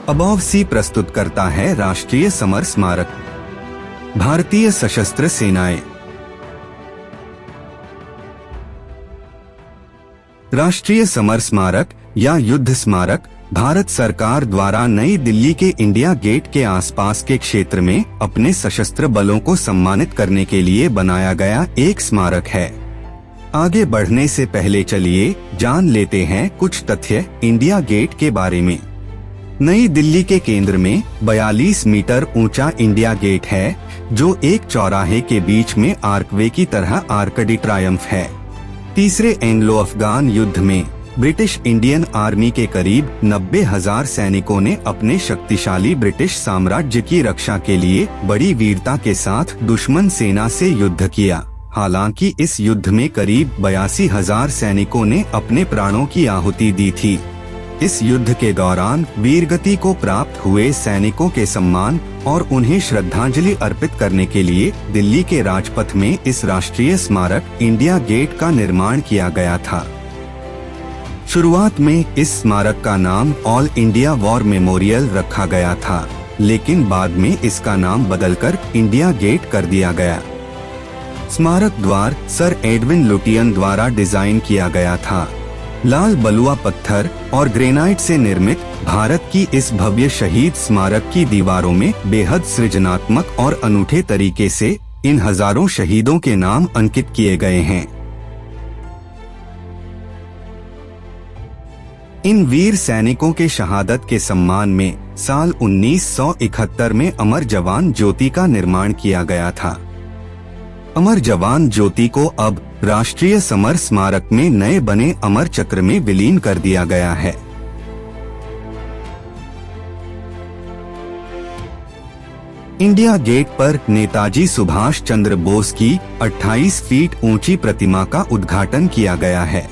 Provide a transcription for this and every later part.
Above sea प्रस्तुत करता है राष्ट्रीय समर स्मारक। भारतीय सशस्त्र सेनाएं। राष्ट्रीय समर स्मारक या युद्ध स्मारक भारत सरकार द्वारा नई दिल्ली के इंडिया गेट के आसपास के क्षेत्र में अपने सशस्त्र बलों को सम्मानित करने के लिए बनाया गया एक स्मारक है। आगे बढ़ने से पहले चलिए जान लेते हैं कुछ तथ्य इंडिया गेट के बारे में। नई दिल्ली के केंद्र में 42 मीटर ऊंचा इंडिया गेट है, जो एक चौराहे के बीच में आर्कवे की तरह आर्क डी ट्रायम्फ है। तीसरे एंग्लो अफगान युद्ध में ब्रिटिश इंडियन आर्मी के करीब 90,000 सैनिकों ने अपने शक्तिशाली ब्रिटिश साम्राज्य की रक्षा के लिए बड़ी वीरता के साथ दुश्मन सेना से युद्ध किया। हालांकि इस युद्ध में करीब 82,000 सैनिकों ने अपने प्राणों की आहुति दी थी। इस युद्ध के दौरान वीरगति को प्राप्त हुए सैनिकों के सम्मान और उन्हें श्रद्धांजलि अर्पित करने के लिए दिल्ली के राजपथ में इस राष्ट्रीय स्मारक इंडिया गेट का निर्माण किया गया था। शुरुआत में इस स्मारक का नाम ऑल इंडिया वॉर मेमोरियल रखा गया था, लेकिन बाद में इसका नाम बदलकर इंडिया गेट कर दिया गया। स्मारक द्वार सर एडविन लुटियन द्वारा डिजाइन किया गया था। लाल बलुआ पत्थर और ग्रेनाइट से निर्मित भारत की इस भव्य शहीद स्मारक की दीवारों में बेहद सृजनात्मक और अनूठे तरीके से इन हजारों शहीदों के नाम अंकित किए गए हैं। इन वीर सैनिकों के शहादत के सम्मान में साल 1971 में अमर जवान ज्योति का निर्माण किया गया था। अमर जवान ज्योति को अब राष्ट्रीय समर स्मारक में नए बने अमर चक्र में विलीन कर दिया गया है। इंडिया गेट पर नेताजी सुभाष चंद्र बोस की 28 फीट ऊंची प्रतिमा का उद्घाटन किया गया है।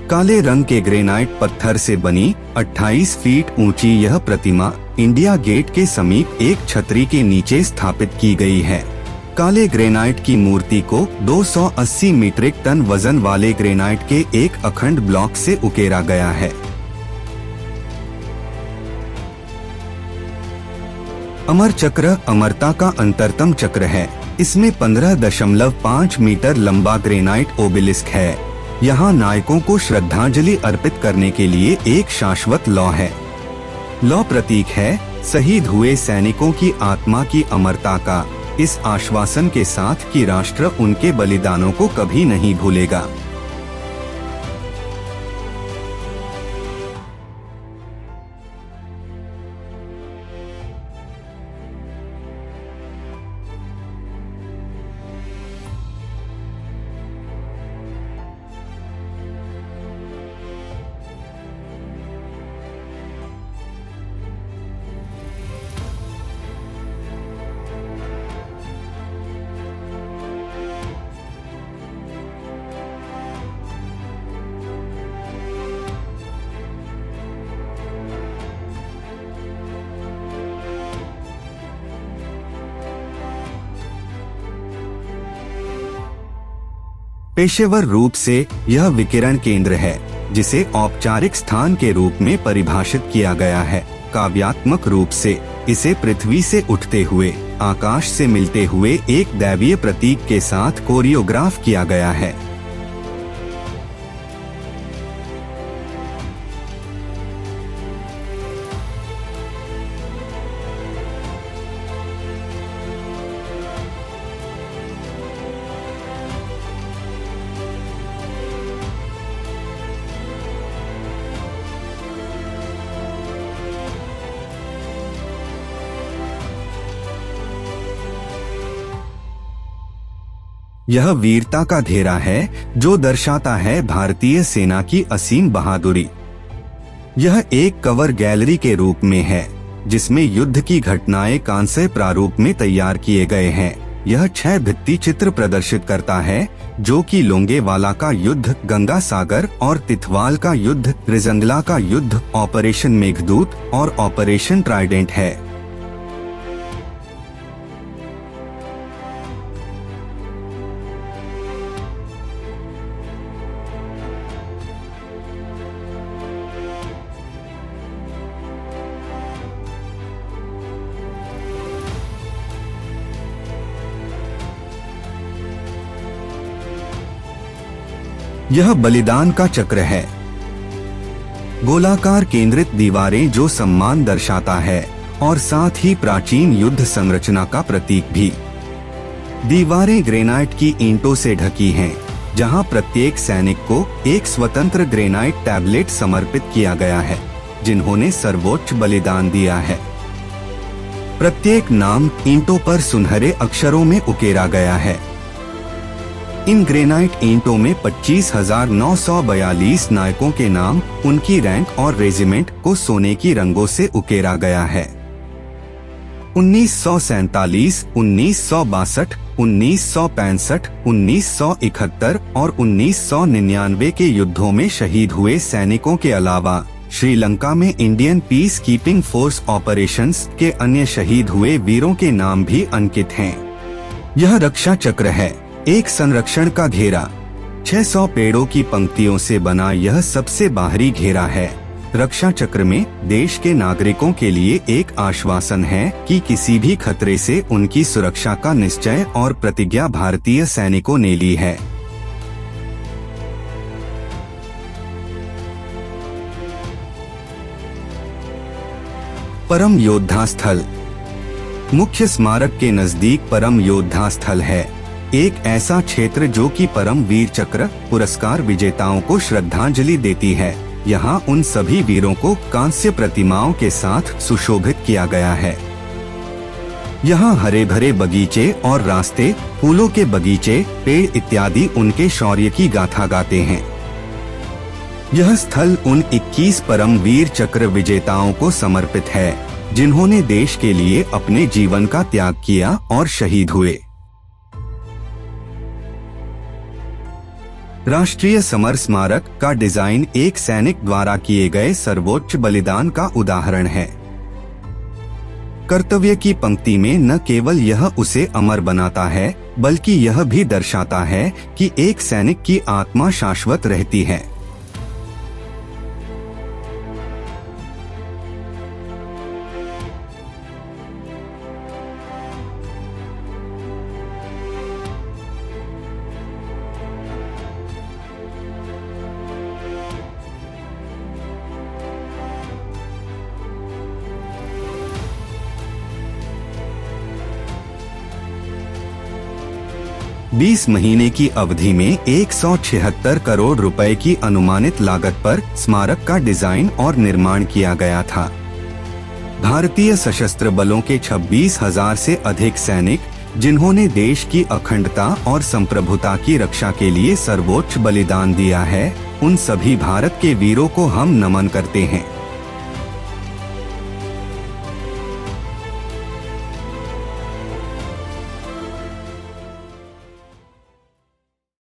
काले रंग के ग्रेनाइट पत्थर से बनी 28 फीट ऊंची यह प्रतिमा इंडिया गेट के समीप एक छतरी के नीचे स्थापित की गई है। काले ग्रेनाइट की मूर्ति को 280 मीट्रिक टन वजन वाले ग्रेनाइट के एक अखंड ब्लॉक से उकेरा गया है। अमर चक्र अमरता का अंतरतम चक्र है। इसमें 15.5 मीटर लंबा ग्रेनाइट ओबेलिस्क है। यहाँ नायकों को श्रद्धांजलि अर्पित करने के लिए एक शाश्वत लौ है। लौ प्रतीक है शहीद हुए सैनिकों की आत्मा की अमरता का, इस आश्वासन के साथ कि राष्ट्र उनके बलिदानों को कभी नहीं भूलेगा। पेशेवर रूप से यह विकिरण केंद्र है, जिसे औपचारिक स्थान के रूप में परिभाषित किया गया है। काव्यात्मक रूप से इसे पृथ्वी से उठते हुए, आकाश से मिलते हुए एक दैवीय प्रतीक के साथ कोरियोग्राफ किया गया है। यह वीरता का घेरा है जो दर्शाता है भारतीय सेना की असीम बहादुरी। यह एक कवर गैलरी के रूप में है, जिसमें युद्ध की घटनाएं कांस्य प्रारूप में तैयार किए गए हैं। यह 6 भित्ति चित्र प्रदर्शित करता है, जो कि लोंगेवाला का युद्ध, गंगा सागर और तिथवाल का युद्ध, रिजंगला का युद्ध, ऑपरेशन मेघदूत और ऑपरेशन ट्राइडेंट है। यह बलिदान का चक्र है, गोलाकार केंद्रित दीवारें जो सम्मान दर्शाता है और साथ ही प्राचीन युद्ध संरचना का प्रतीक भी। दीवारें ग्रेनाइट की ईंटों से ढकी हैं, जहां प्रत्येक सैनिक को एक स्वतंत्र ग्रेनाइट टैबलेट समर्पित किया गया है, जिन्होंने सर्वोच्च बलिदान दिया है। प्रत्येक नाम ईंटों पर सुनहरे अक्षरों में उकेरा गया है। इन ग्रेनाइट ईंटों में 25,942 नायकों के नाम, उनकी रैंक और रेजिमेंट को सोने की रंगों से उकेरा गया है। 1947, 1962, 1965, 1971 और 1999 के युद्धों में शहीद हुए सैनिकों के अलावा श्रीलंका में Indian peace keeping force operations के अन्य शहीद हुए वीरों के नाम भी अंकित हैं। यह रक्षा चक्र है, एक संरक्षण का घेरा। 600 पेड़ों की पंक्तियों से बना यह सबसे बाहरी घेरा है। रक्षा चक्र में देश के नागरिकों के लिए एक आश्वासन है कि किसी भी खतरे से उनकी सुरक्षा का निश्चय और प्रतिज्ञा भारतीय सैनिकों ने ली है। परम योद्धा स्थल। मुख्य स्मारक के नजदीक परम योद्धा स्थल है, एक ऐसा क्षेत्र जो कि परम वीर चक्र पुरस्कार विजेताओं को श्रद्धांजलि देती है। यहाँ उन सभी वीरों को कांस्य प्रतिमाओं के साथ सुशोभित किया गया है। यहाँ हरे भरे बगीचे और रास्ते, फूलों के बगीचे, पेड़ इत्यादि उनके शौर्य की गाथा गाते हैं। यह स्थल उन 21 परम वीर चक्र विजेताओं को समर्पित है, जिन्होंने देश के लिए अपने जीवन का त्याग किया और शहीद हुए। राष्ट्रीय समर स्मारक का डिजाइन एक सैनिक द्वारा किए गए सर्वोच्च बलिदान का उदाहरण है। कर्तव्य की पंक्ति में न केवल यह उसे अमर बनाता है, बल्कि यह भी दर्शाता है कि एक सैनिक की आत्मा शाश्वत रहती है। बीस महीने की अवधि में 176 करोड़ रुपए की अनुमानित लागत पर स्मारक का डिजाइन और निर्माण किया गया था। भारतीय सशस्त्र बलों के 26,000 से अधिक सैनिक, जिन्होंने देश की अखंडता और संप्रभुता की रक्षा के लिए सर्वोच्च बलिदान दिया है, उन सभी भारत के वीरों को हम नमन करते हैं।